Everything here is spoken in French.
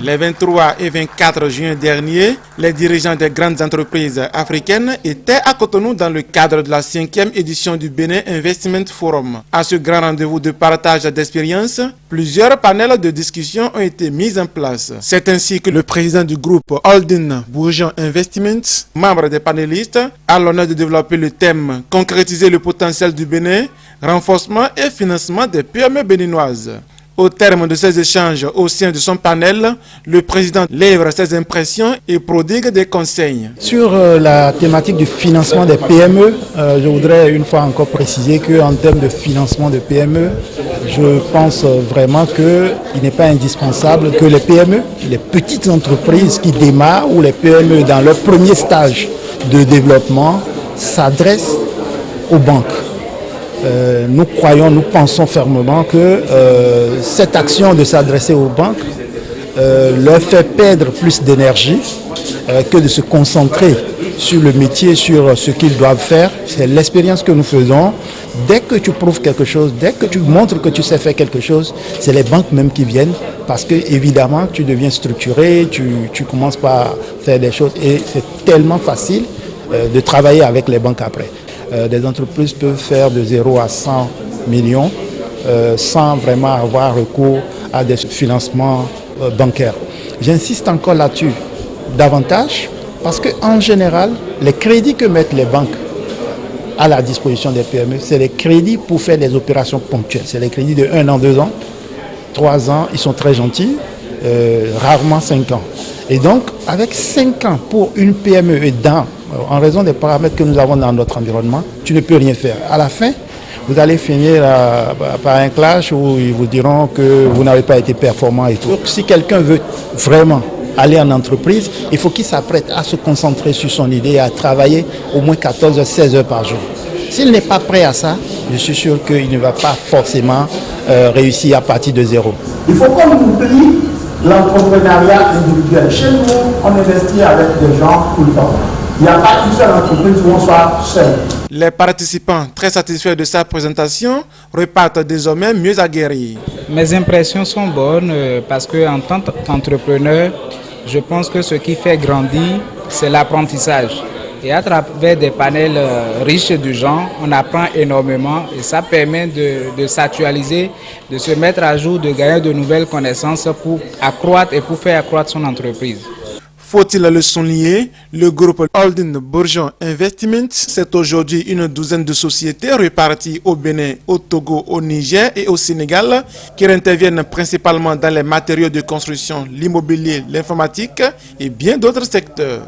Les 23 et 24 juin dernier, les dirigeants des grandes entreprises africaines étaient à Cotonou dans le cadre de la 5e édition du Bénin Investment Forum. À ce grand rendez-vous de partage d'expériences, plusieurs panels de discussion ont été mis en place. C'est ainsi que le président du groupe Holding Bourgeon Investments, membre des panélistes, a l'honneur de développer le thème « Concrétiser le potentiel du Bénin, renforcement et financement des PME béninoises ». Au terme de ces échanges au sein de son panel, le président livre ses impressions et prodigue des conseils. Sur la thématique du financement des PME, je voudrais une fois encore préciser qu'en termes de financement de PME, je pense vraiment qu'il n'est pas indispensable que les PME, les petites entreprises qui démarrent ou les PME dans leur premier stage de développement s'adressent aux banques. Nous pensons fermement que cette action de s'adresser aux banques leur fait perdre plus d'énergie que de se concentrer sur le métier, sur ce qu'ils doivent faire. C'est l'expérience que nous faisons. Dès que tu prouves quelque chose, dès que tu montres que tu sais faire quelque chose, c'est les banques même qui viennent parce que évidemment tu deviens structuré, tu commences par faire des choses et c'est tellement facile de travailler avec les banques après. Des entreprises peuvent faire de 0 à 100 millions sans vraiment avoir recours à des financements bancaires. J'insiste encore là-dessus davantage parce qu'en général, les crédits que mettent les banques à la disposition des PME, c'est les crédits pour faire des opérations ponctuelles. C'est les crédits de 1 an, 2 ans, 3 ans, ils sont très gentils, rarement 5 ans. Et donc, avec 5 ans pour une PME et en raison des paramètres que nous avons dans notre environnement, tu ne peux rien faire. À la fin, vous allez finir par un clash où ils vous diront que vous n'avez pas été performant et tout. Donc, si quelqu'un veut vraiment aller en entreprise, il faut qu'il s'apprête à se concentrer sur son idée et à travailler au moins 14 à 16 heures par jour. S'il n'est pas prêt à ça, je suis sûr qu'il ne va pas forcément réussir à partir de zéro. Il faut qu'on oublie l'entrepreneuriat individuel. Chez nous, on investit avec des gens tout le temps. Il n'y a pas une seule entreprise où on soit seul. Les participants, très satisfaits de sa présentation, repartent désormais mieux aguerris. Mes impressions sont bonnes parce qu'en tant qu'entrepreneur, je pense que ce qui fait grandir, c'est l'apprentissage. Et à travers des panels riches du genre, on apprend énormément et ça permet de s'actualiser, de se mettre à jour, de gagner de nouvelles connaissances pour accroître et pour faire accroître son entreprise. Faut-il le souligner, le groupe Holding Bourgeon Investments, c'est aujourd'hui une douzaine de sociétés réparties au Bénin, au Togo, au Niger et au Sénégal qui interviennent principalement dans les matériaux de construction, l'immobilier, l'informatique et bien d'autres secteurs.